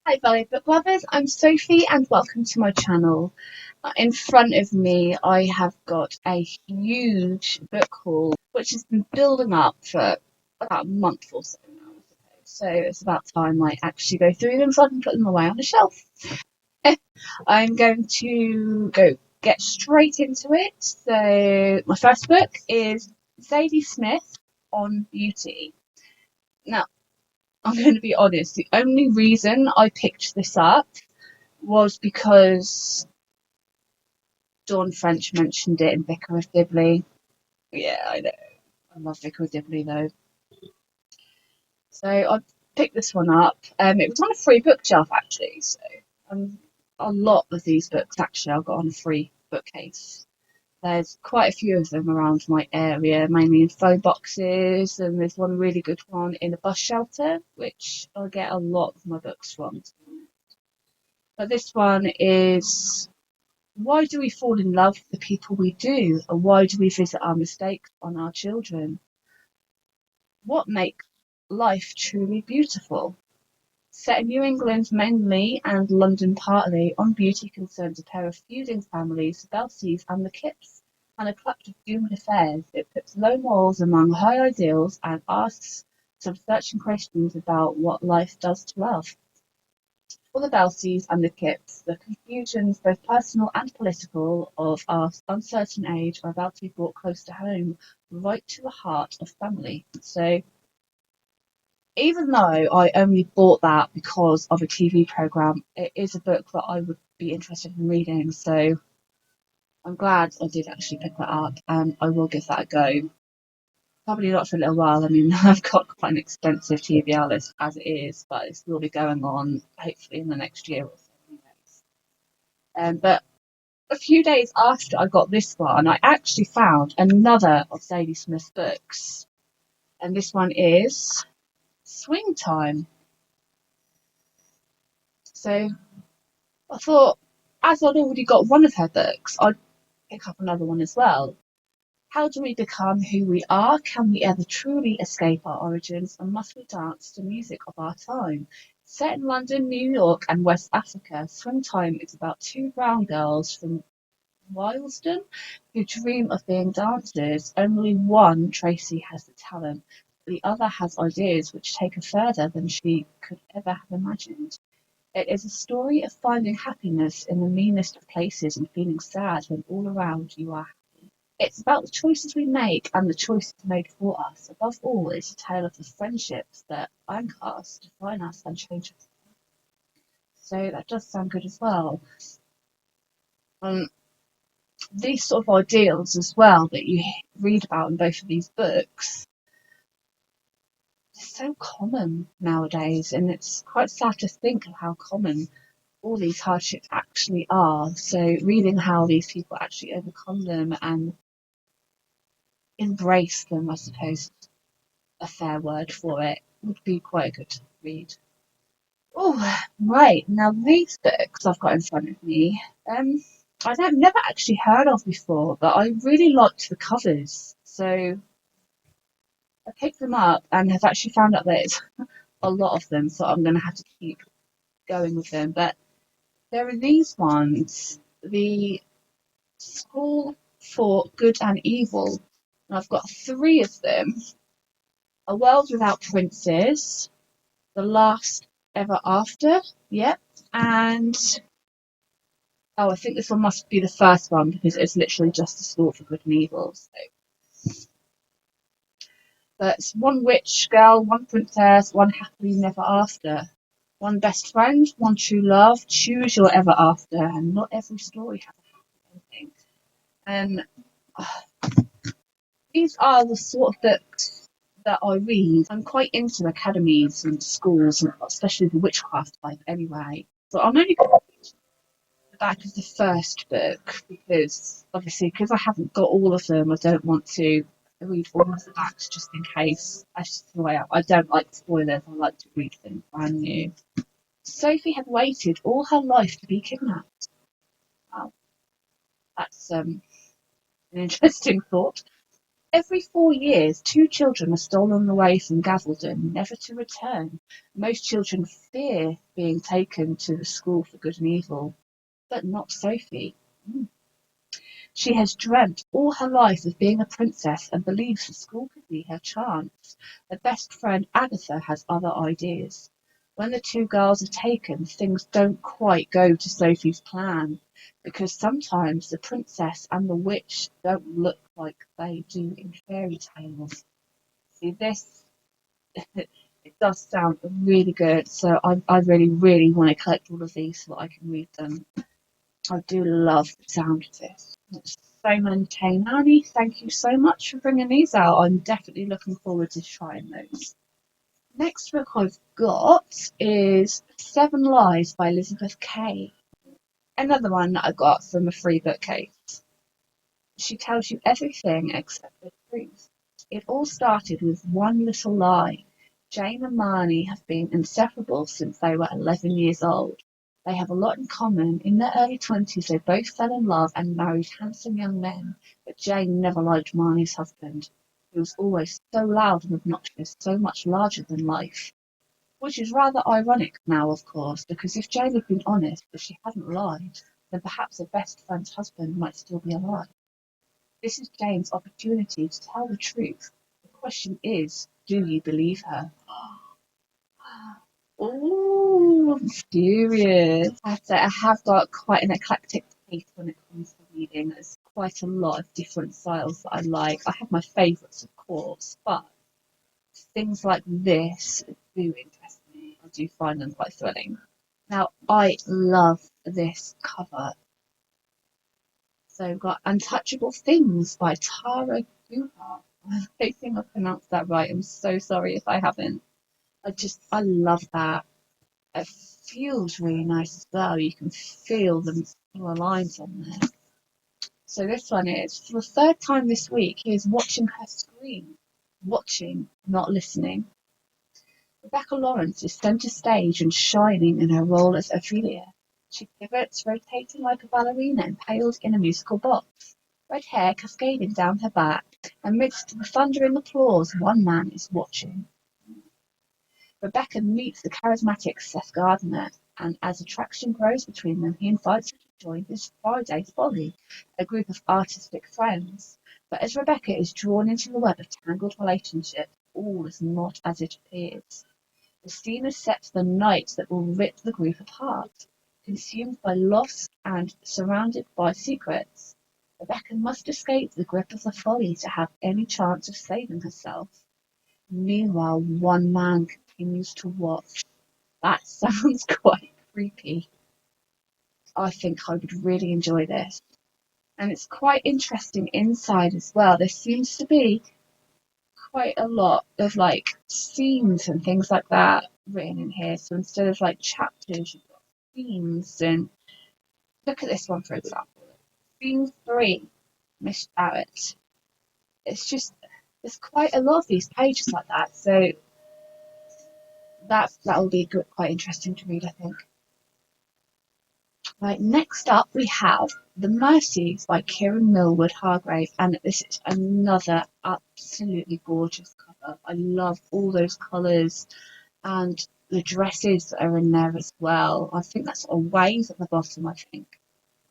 Hi, fellow book lovers. I'm Sophie, and welcome to my channel. In front of me, I have got a huge book haul, which has been building up for about a month or so now, I suppose. So it's about time I actually go through them so I can put them away on the shelf. I'm going to go get straight into it. So my first book is Sadie Smith on Beauty. Now, I'm going to be honest, the only reason I picked this up was because Dawn French mentioned it in Vicar of Dibley. Yeah, I know. I love Vicar of Dibley though. So I picked this one up. It was on a free bookshelf actually. So um, a lot of these books actually I got on a free bookcase. There's quite a few of them around my area, mainly in phone boxes, and there's one really good one in a bus shelter, which I get a lot of my books from. But this one is Why do we fall in love with the people we do, and why do we visit our mistakes on our children? What makes life truly beautiful? Set in New England mainly and London partly, On Beauty concerns a pair of feuding families, the Belsies and the Kipps, and a clutch of doomed affairs. It puts low morals among high ideals and asks some searching questions about what life does to love. For the Belsies and the Kipps, the confusions, both personal and political, of our uncertain age are about to be brought close to home, right to the heart of family. So, even though I only bought that because of a TV programme, it is a book that I would be interested in reading. So, I'm glad I did actually pick that up, and I will give that a go. Probably not for a little while. I mean, I've got quite an expensive TBR list as it is, but it will be going on hopefully in the next year or so. But a few days after I got this one, I actually found another of Sadie Smith's books, and this one is Swing Time. So I thought, as I'd already got one of her books, I'd pick up another one as well. How do we become who we are? Can we ever truly escape our origins? And must we dance to music of our time? Set in London, New York, and West Africa, Swing Time is about two brown girls from Wilsden who dream of being dancers. Only one, Tracy, has the talent. The other has ideas which take her further than she could ever have imagined. It is a story of finding happiness in the meanest of places and feeling sad when all around you are happy. It's about the choices we make and the choices made for us. Above all, it's a tale of the friendships that uncast define us and change us. So that does sound good as well. Um, these sort of ideals as well that you read about in both of these books are so common nowadays, and it's quite sad to think of how common all these hardships actually are. So reading how these people actually overcome them and embrace them, I suppose a fair word for it, would be quite a good read. Oh, right. Now these books I've got in front of me, I've never actually heard of before, but I really liked the covers. So I picked them up and have actually found out that it's a lot of them, so I'm going to have to keep going with them. But there are these ones, the School for Good and Evil, and I've got three of them: A World Without Princes, The Last Ever After, yep, and oh, I think this one must be the first one because it's literally just the School for Good and Evil. So, but it's one witch girl, one princess, one happily never after. One best friend, one true love, choose your ever after, and not every story has a happy ending. And these are the sort of books that I read. I'm quite into academies and schools, and especially the witchcraft type anyway. So I'm only going to read the back of the first book because obviously, because I haven't got all of them, I don't want to read all of the backs just in case. That's just the way I don't like spoilers. I like to read things brand new. Sophie had waited all her life to be kidnapped. Wow, that's an interesting thought. Every 4 years, 2 children are stolen away from Gavildon, never to return. Most children fear being taken to the school for good and evil, but not Sophie. Mm. She has dreamt all her life of being a princess and believes the school could be her chance. Her best friend Agatha has other ideas. When the 2 girls are taken, things don't quite go to Sophie's plan, because sometimes the princess and the witch don't look like they do in fairy tales. See, this it does sound really good, so I really, really want to collect all of these so that I can read them. I do love the sound of this. It's so maintained. Annie, thank you so much for bringing these out. I'm definitely looking forward to trying those. Next book I've got is Seven Lies by Elizabeth Kay. Another one that I got from a free bookcase. She tells you everything except the truth. It all started with one little lie. Jane and Marnie have been inseparable since they were 11 years old. They have a lot in common. In their early 20s, they both fell in love and married handsome young men, but Jane never liked Marnie's husband. He was always so loud and obnoxious, so much larger than life. Which is rather ironic now, of course, because if Jane had been honest, if she hadn't lied, then perhaps her best friend's husband might still be alive. This is Jane's opportunity to tell the truth. The question is, do you believe her? Oh, I'm serious. I have to say, I have got quite an eclectic taste when it comes to reading. There's quite a lot of different styles that I like. I have my favourites, of course, but things like this do interest me. I do find them quite thrilling. Now, I love this cover. So we've got Untouchable Things by Tara Guha. I don't think I pronounced that right. I'm so sorry if I haven't. I love that. It feels really nice as well. You can feel the lines on there. So this one is, for the third time this week, he is watching her scream. Watching, not listening. Rebecca Lawrence is centre stage and shining in her role as Ophelia. She pivots, rotating like a ballerina impaled in a musical box. Red hair cascading down her back. Amidst the thundering applause, one man is watching. Rebecca meets the charismatic Seth Gardner, and as attraction grows between them, he invites her to join his Friday Folly, a group of artistic friends. But as Rebecca is drawn into the web of tangled relationships, all is not as it appears. The scene is set for the night that will rip the group apart. Consumed by loss and surrounded by secrets, Rebecca must escape the grip of the folly to have any chance of saving herself. Meanwhile, one man continues to watch. That sounds quite creepy. I think I would really enjoy this. And it's quite interesting inside as well. There seems to be quite a lot of like scenes and things like that written in here. So instead of like chapters, you've got scenes. And look at this one, for example. Scene 3, Miss Barrett. It's just, there's quite a lot of these pages like that. So that'll be good, quite interesting to read, I think. Right, next up we have The Mercies by Kieran Millwood Hargrave, and this is another absolutely gorgeous cover. I love all those colours and the dresses that are in there as well. I think that's a wave at the bottom, I think.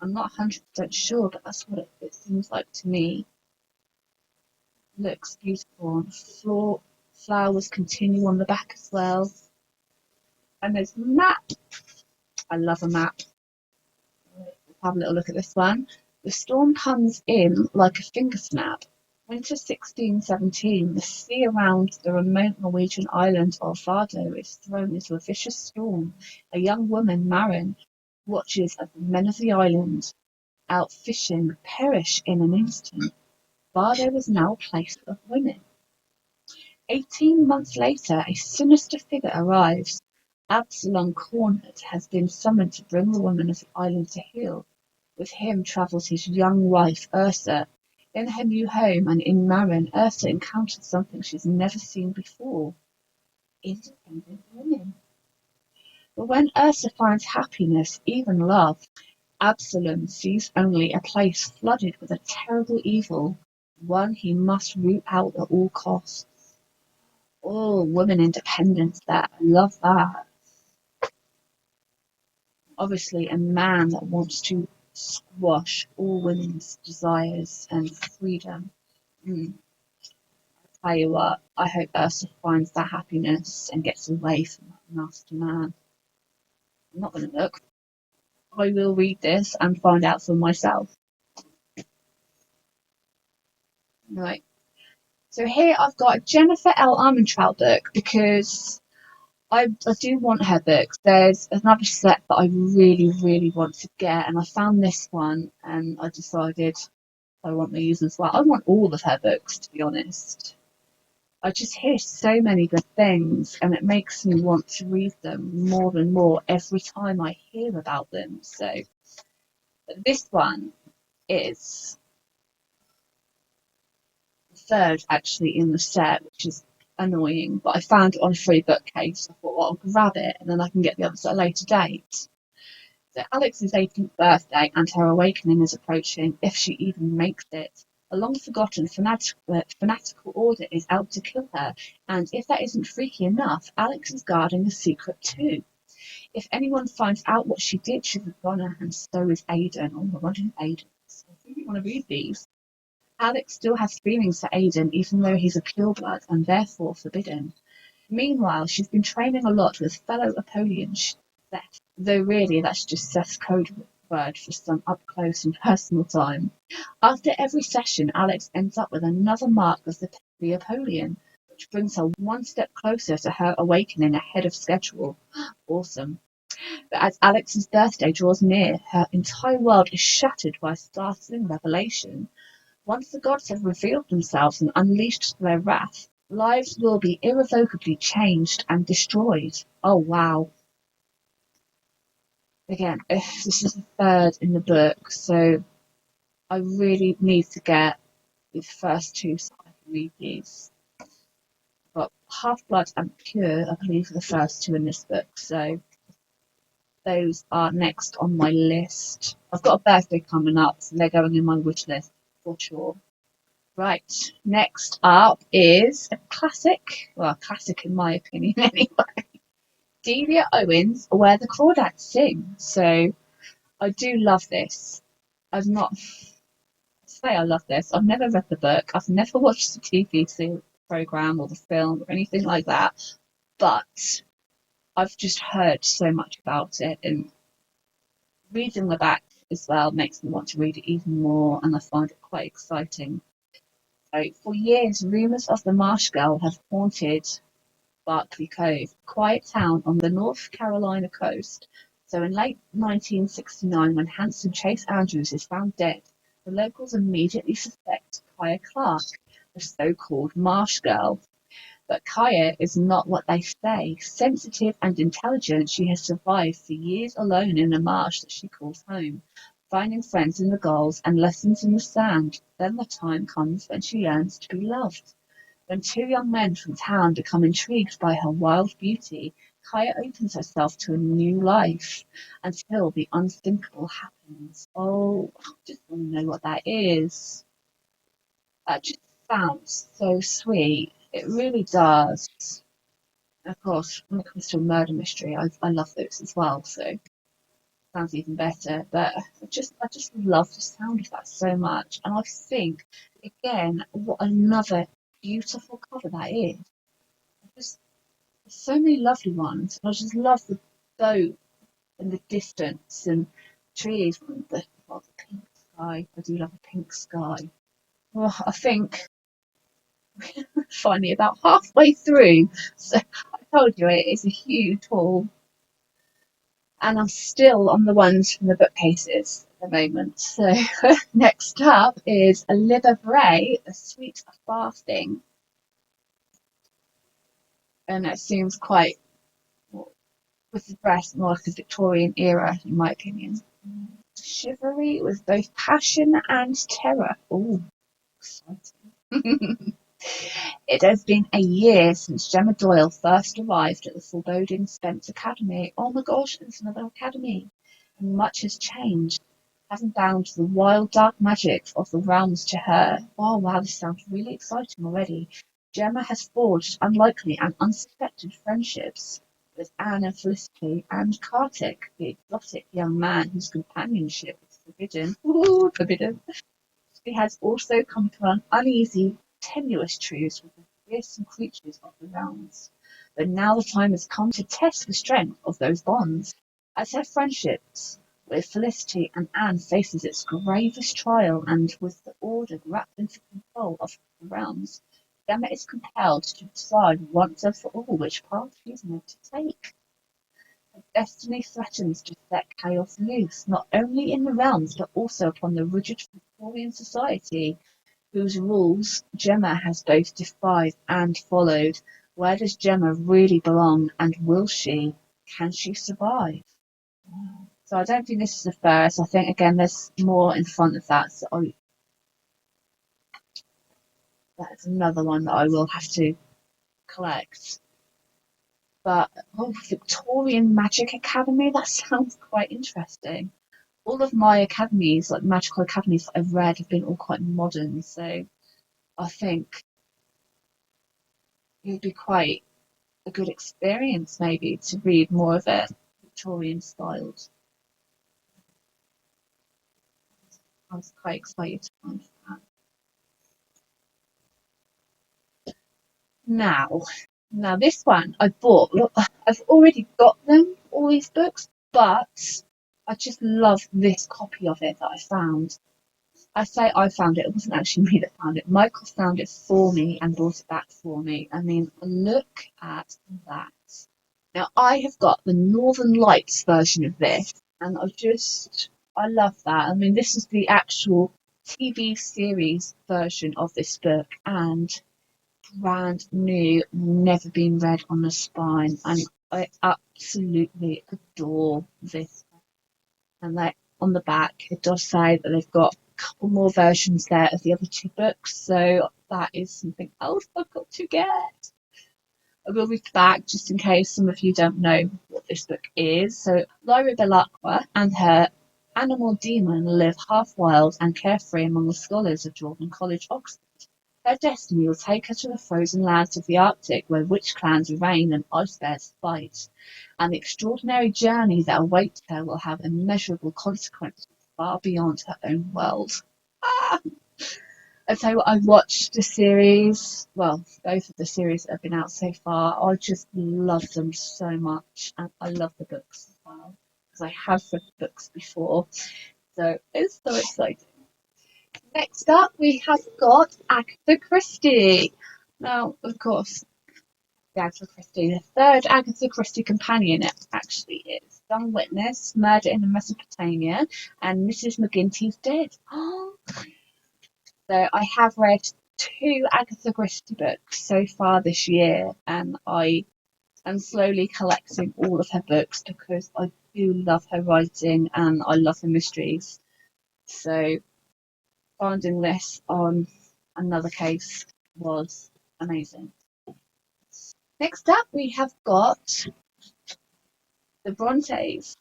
I'm not 100% sure, but that's what it seems like to me. Looks beautiful. And flowers continue on the back as well. And there's a map. I love a map. Have a little look at this one. The storm comes in like a finger snap. Winter 1617, the sea around the remote Norwegian island of Vardø is thrown into a vicious storm. A young woman, Maren, watches as the men of the island, out fishing, perish in an instant. Vardø is now a place of women. 18 months later, a sinister figure arrives. Absalom Cornet has been summoned to bring the women of the island to heel. With him travels his young wife, Ursa. In her new home and in Maren, Ursa encounters something she's never seen before: independent women. But when Ursa finds happiness, even love, Absalom sees only a place flooded with a terrible evil. one he must root out at all costs. Oh, women independence there. I love that. Obviously, a man that wants to squash all women's desires and freedom. Mm. Tell you what, I hope Ursula finds that happiness and gets away from that nasty man. I'm not going to look. I will read this and find out for myself. Right. So here I've got a Jennifer L. Armentrout book because I do want her books. There's another set that I really, really want to get, and I found this one, and I decided I want these as well. I want all of her books, to be honest. I just hear so many good things, and it makes me want to read them more and more every time I hear about them. So this one is the third actually in the set, which is annoying, but I found it on a free bookcase. I thought, well, I'll grab it, and then I can get the others at a later date. So Alex's 18th birthday and her awakening is approaching, if she even makes it. A long-forgotten fanatical order is out to kill her, and if that isn't freaky enough, Alex is guarding a secret too. If anyone finds out what she did, she's a goner, and so is Aidan. Oh, I wonder who Aidan is. I really want to read these. Alex still has feelings for Aidan, even though he's a pureblood and therefore forbidden. Meanwhile, she's been training a lot with fellow Apollyon Seth, though really that's just Seth's code word for some up-close and personal time. After every session, Alex ends up with another mark of the Apollyon, which brings her one step closer to her awakening ahead of schedule. Awesome. But as Alex's birthday draws near, her entire world is shattered by a startling revelation. Once the gods have revealed themselves and unleashed their wrath, lives will be irrevocably changed and destroyed. Oh, wow. Again, this is the third in the book, so I really need to get the first two so I can read these. But Half-Blood and Pure, I believe, are the first two in this book, so those are next on my list. I've got a birthday coming up, so they're going in my wish list for sure. Right, next up is a classic, well, a classic in my opinion anyway. Delia Owens, Where the Crawdads Sing. So I do love this. I've not say I love this. I've never read the book. I've never watched the TV program or the film or anything like that. But I've just heard so much about it, and reading the back as well makes me want to read it even more, and I find it quite exciting. So for years, rumours of the Marsh Girl have haunted Barkley Cove, a quiet town on the North Carolina coast. So in late 1969, when handsome Chase Andrews is found dead, the locals immediately suspect Kaya Clark, the so-called Marsh Girl. But Kaya is not what they say. Sensitive and intelligent, she has survived for years alone in a marsh that she calls home, finding friends in the gulls and lessons in the sand. Then the time comes when she learns to be loved. When two young men from town become intrigued by her wild beauty, Kaya opens herself to a new life until the unthinkable happens. Oh, I just want to know what that is. That just sounds so sweet. It really does. Of course, when it comes to a murder mystery, I love those as well, so sounds even better. But I just love the sound of that so much. And I think, again, what another beautiful cover that is. Just so many lovely ones. I just love the boat and the distance and trees and the pink sky. I do love a pink sky. Well, I think finally about halfway through. So I told you it is a huge haul. And I'm still on the ones from the bookcases at the moment. So next up is Oliver Bray, The Sweet of Fasting. And it seems quite with the dress more like a Victorian era, in my opinion. Chivalry with both passion and terror. Oh, exciting. It has been a year since Gemma Doyle first arrived at the foreboding Spence Academy. Oh my gosh, it's another academy. And much has changed. having bound the wild dark magic of the realms to her. Oh wow, this sounds really exciting already. Gemma has forged unlikely and unsuspected friendships with Anne and Felicity and Kartik, the exotic young man whose companionship is forbidden. Ooh, forbidden. She has also come to an uneasy, tenuous truce with the fearsome creatures of the realms. But now the time has come to test the strength of those bonds. As her friendships with Felicity and Anne faces its gravest trial, and with the Order wrapped into control of the realms, Gemma is compelled to decide once and for all which path she is meant to take. Destiny threatens to set chaos loose, not only in the realms but also upon the rigid Victorian society, whose rules Gemma has both defied and followed. Where does Gemma really belong, and will she? Can she survive? So I don't think this is the first. I think again there's more in front of that. So that's another one that I will have to collect. But Victorian Magic Academy, that sounds quite interesting. All of my academies, like magical academies that I've read, have been all quite modern. So I think it would be quite a good experience maybe to read more of it Victorian styled. I was quite excited to find that. Now, now this one I bought. Look, I've already got them, all these books, but I just love this copy of it that I found. I say I found it. It wasn't actually me that found it. Michael found it for me and brought it back for me. I mean, look at that. Now, I have got the Northern Lights version of this, and I love that. I mean, this is the actual TV series version of this book, and brand new, never been read on the spine, and I absolutely adore this. And like on the back, it does say that they've got a couple more versions there of the other two books, so that is something else I've got to get. I will read the back just in case some of you don't know what this book is. So Lyra Belacqua and her animal demon live half wild and carefree among the scholars of Jordan College, Oxford. Her destiny will take her to the frozen lands of the Arctic, where witch clans reign and ice bears fight, and the extraordinary journey that awaits her will have immeasurable consequences far beyond her own world. Ah! I tell you what, I've watched the series, well, both of the series that have been out so far. I just love them so much, and I love the books as well, because I have read the books before, so it's so exciting. Next up, we have got Agatha Christie. Now, of course, Agatha Christie, the third Agatha Christie companion, it actually is Young Witness, Murder in Mesopotamia, and Mrs. McGinty's Dead. So I have read two Agatha Christie books so far this year, and I am slowly collecting all of her books because I do love her writing and I love her mysteries. So finding this on another case was amazing. Next up, we have got the Brontes,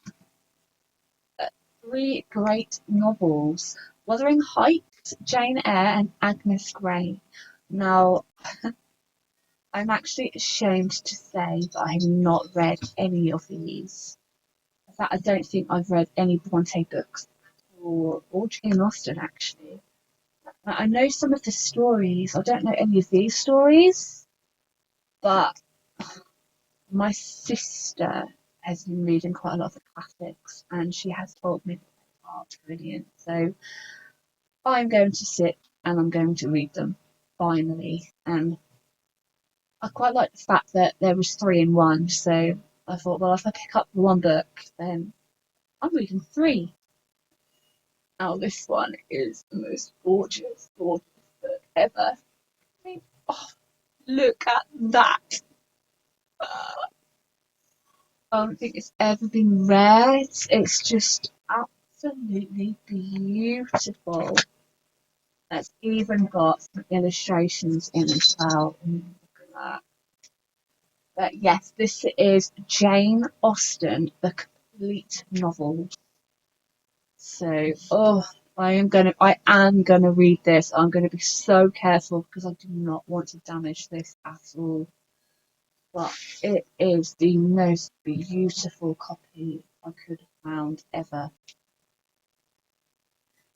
three great novels: Wuthering Heights, Jane Eyre, and Agnes Grey. Now, I'm actually ashamed to say that I have not read any of these. In fact, I don't think I've read any Bronte books or Jane Austen, actually. I know some of the stories. I don't know any of these stories, but my sister has been reading quite a lot of the classics, and she has told me that they are brilliant. So I'm going to sit and I'm going to read them finally. And I quite like the fact that there was three in one. So I thought, well, if I pick up the one book, then I'm reading three. Now this one is the most gorgeous, gorgeous book ever. I mean, oh, look at that. I don't think it's ever been read. It's just absolutely beautiful. It's even got some illustrations in as well. Look at that. But yes, this is Jane Austen, the complete novel. So, I am gonna read this. I'm gonna be so careful because I do not want to damage this at all. But it is the most beautiful copy I could have found ever.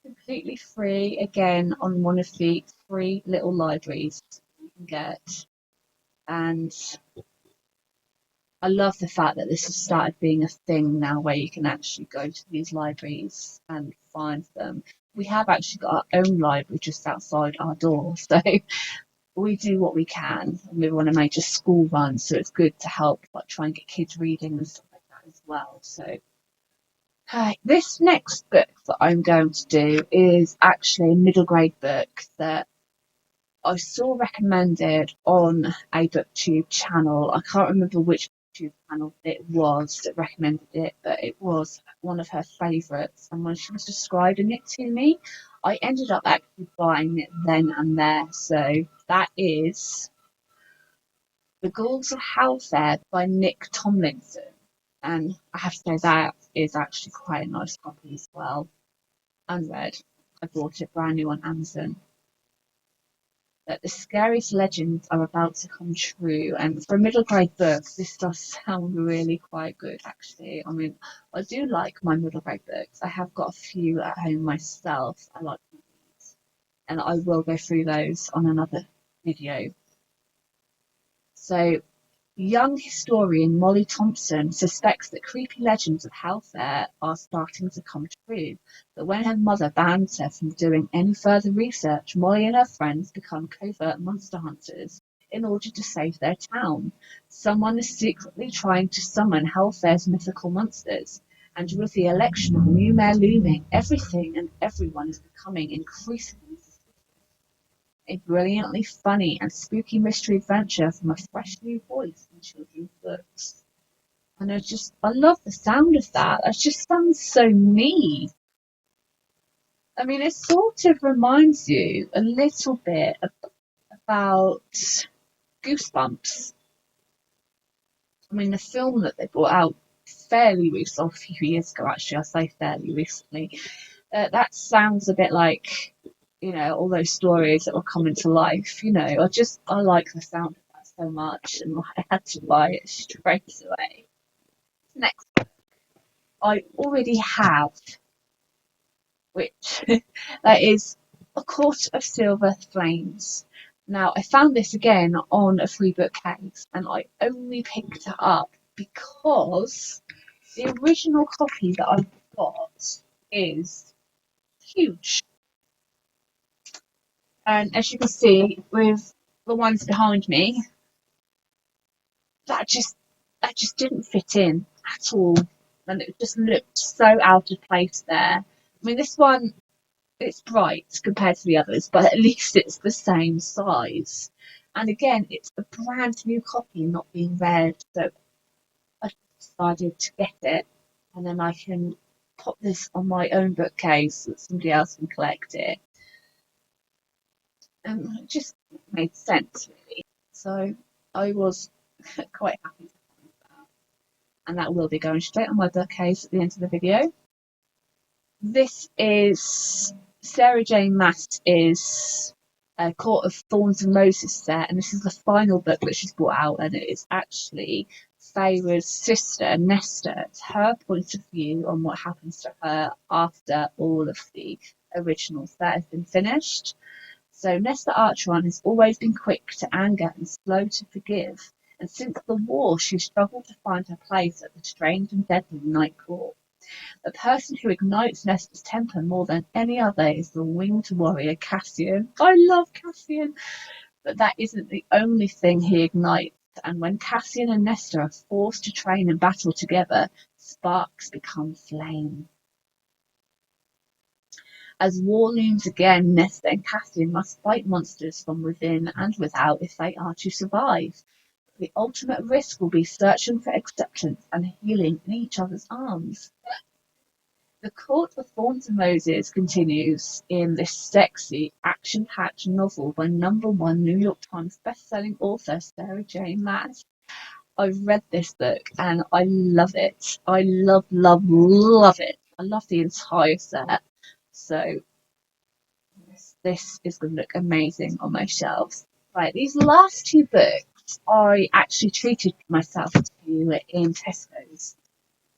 Completely free, again, on one of the free little libraries you can get. And I love the fact that this has started being a thing now where you can actually go to these libraries and find them. We have actually got our own library just outside our door, so we do what we can. And we run a major school run, so it's good to help like try and get kids reading and stuff like that as well. So this next book that I'm going to do is actually a middle grade book that I saw recommended on a booktube channel. I can't remember which booktube channel it was that recommended it, but it was one of her favourites. And when she was describing it to me, I ended up actually buying it then and there. So that is The Ghouls of Hellfair by Nick Tomlinson. And I have to say that is actually quite a nice copy as well. Unread. I bought it brand new on Amazon. That the scariest legends are about to come true. And for a middle grade book, this does sound really quite good, actually. I mean, I do like my middle grade books. I have got a few at home myself. I like these, and I will go through those on another video. So, young historian Molly Thompson suspects that creepy legends of Hellfair are starting to come true, but when her mother bans her from doing any further research, Molly and her friends become covert monster hunters in order to save their town. Someone is secretly trying to summon Hellfair's mythical monsters, and with the election of a new mayor looming, everything and everyone is becoming increasingly suspicious. A brilliantly funny and spooky mystery adventure from a fresh new voice in children's books. And I love the sound of that. That just sounds so neat. I mean, it sort of reminds you a little bit about Goosebumps. I mean, the film that they brought out fairly recently, a few years ago, actually, I say fairly recently. That sounds a bit like, all those stories that were coming to life. I like the sound of that so much, and I had to buy it straight away. Next, I already have, which that is A Court of Silver Flames. Now, I found this again on a free bookcase, and I only picked it up because the original copy that I've got is huge. And as you can see with the ones behind me, that just didn't fit in at all. And it just looked so out of place there. I mean, this one, it's bright compared to the others, but at least it's the same size. And again, it's a brand new copy not being read. So I decided to get it, and then I can pop this on my own bookcase so that somebody else can collect it. And it just made sense, really. So I was quite happy to find that. And that will be going straight on my bookcase at the end of the video. This is Sarah J. Maas is Court of Thorns of Moses set, and this is the final book that she's brought out, and it is actually Feyre's sister, Nesta. It's her point of view on what happens to her after all of the originals that have been finished. So Nesta Archeron has always been quick to anger and slow to forgive, and since the war she's struggled to find her place at the strange and deadly Night Court. The person who ignites Nesta's temper more than any other is the winged warrior Cassian. I love Cassian! But that isn't the only thing he ignites, and when Cassian and Nesta are forced to train and battle together, sparks become flame. As war looms again, Nesta and Cassian must fight monsters from within and without if they are to survive. The ultimate risk will be searching for acceptance and healing in each other's arms. The Court of Thorns of Moses continues in this sexy, action-packed novel by #1 New York Times best-selling author Sarah J. Maas. I've read this book and I love it. I love, love, love it. I love the entire set. So this is going to look amazing on my shelves. Right, these last two books I actually treated myself to in Tesco's.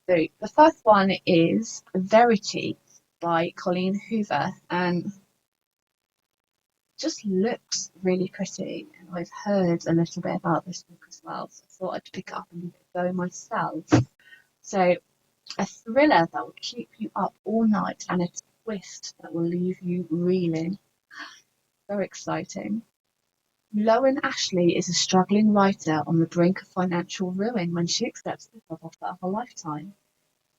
So the first one is Verity by Colleen Hoover, and just looks really pretty. And I've heard a little bit about this book as well, so I thought I'd pick it up and give it a go myself. So a thriller that will keep you up all night and a twist that will leave you reeling. Very exciting. Loan Ashley is a struggling writer on the brink of financial ruin when she accepts the job offer of a lifetime.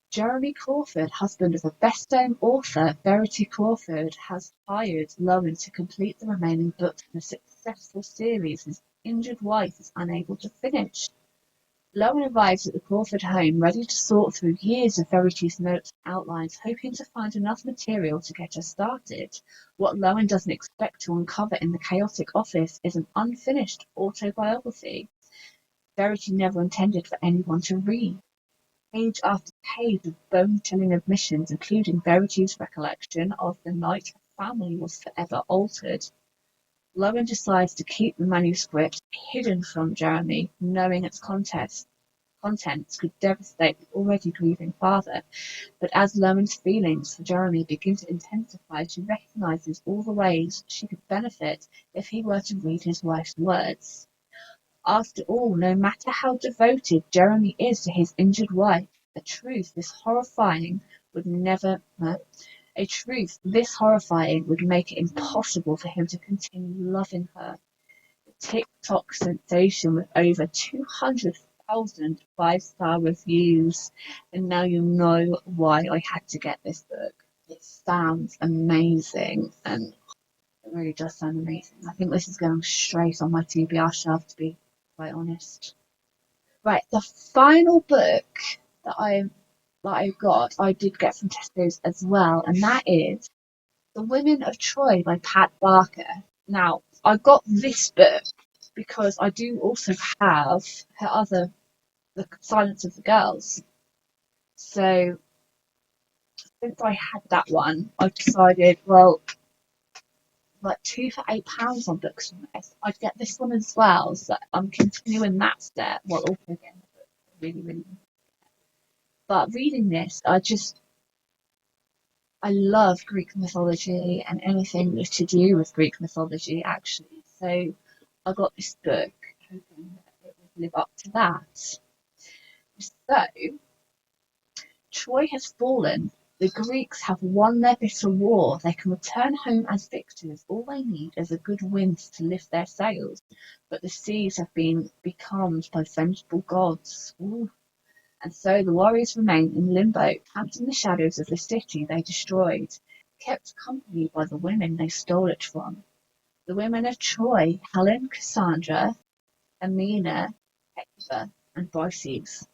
Jeremy Crawford, husband of a best-selling author Verity Crawford, has hired Loan to complete the remaining books in a successful series his injured wife is unable to finish. Loan arrives at the Crawford home ready to sort through years of Verity's notes and outlines, hoping to find enough material to get her started. What Loan doesn't expect to uncover in the chaotic office is an unfinished autobiography Verity never intended for anyone to read. Page after page of bone-chilling admissions, including Verity's recollection of the night her family was forever altered. Loan decides to keep the manuscript hidden from Jeremy, knowing its contents could devastate the already grieving father. But as Lowen's feelings for Jeremy begin to intensify, she recognizes all the ways she could benefit if he were to read his wife's words. After all, no matter how devoted Jeremy is to his injured wife, a truth this horrifying would never a truth this horrifying would make it impossible for him to continue loving her. The TikTok sensation with over 200,000 five-star reviews, and now you know why I had to get this book. It sounds amazing, and it really does sound amazing. I think this is going straight on my TBR shelf, to be quite honest. Right, the final book that I did get from Tesco's as well, and that is The Women of Troy by Pat Barker. Now, I got this book because I do also have her other, The Silence of the Girls. So since I had that one, I decided, well, like two for £8 on books from this, I'd get this one as well. So I'm continuing that set while also getting the book. Really, really. But reading this, I love Greek mythology and anything to do with Greek mythology, actually. So I got this book hoping that it would live up to that. So, Troy has fallen. The Greeks have won their bitter war. They can return home as victors. All they need is a good wind to lift their sails. But the seas have been becalmed by vengeful gods. Ooh. And so the warriors remain in limbo, camped in the shadows of the city they destroyed, kept company by the women they stole it from. The women of Troy, Helen, Cassandra, Amina, Hector, and Briseis.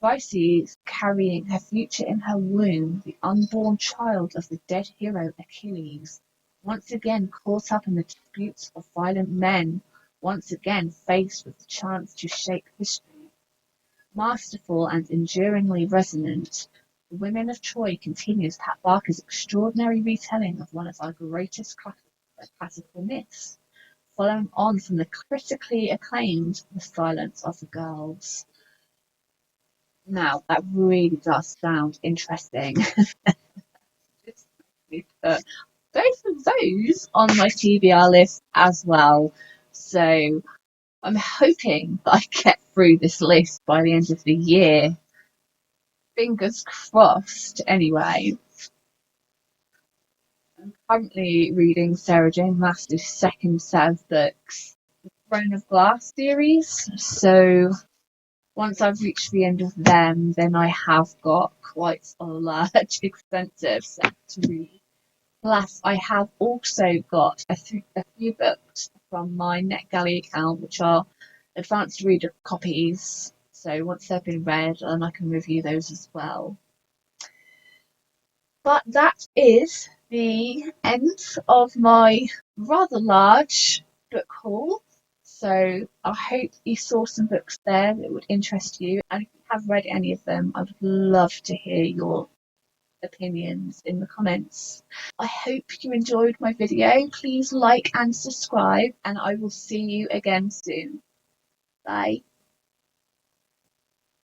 Briseis, carrying her future in her womb, the unborn child of the dead hero Achilles, once again caught up in the disputes of violent men, once again faced with the chance to shape history. Masterful and enduringly resonant, The Women of Troy continues Pat Barker's extraordinary retelling of one of our greatest classical myths, following on from the critically acclaimed The Silence of the Girls. Now, that really does sound interesting. Just put both of those on my TBR list as well. So I'm hoping that I get through this list by the end of the year. Fingers crossed, anyway. I'm currently reading Sarah Jane Maas's second set of books, the Throne of Glass series. So once I've reached the end of them, then I have got quite a large, expensive set to read. Plus, I have also got a few books from my NetGalley account, which are advanced reader copies. So once they've been read, then I can review those as well. But that is the end of my rather large book haul. So I hope you saw some books there that would interest you. And if you have read any of them, I would love to hear your opinions in the comments. I hope you enjoyed my video. Please like and subscribe, and I will see you again soon. Bye.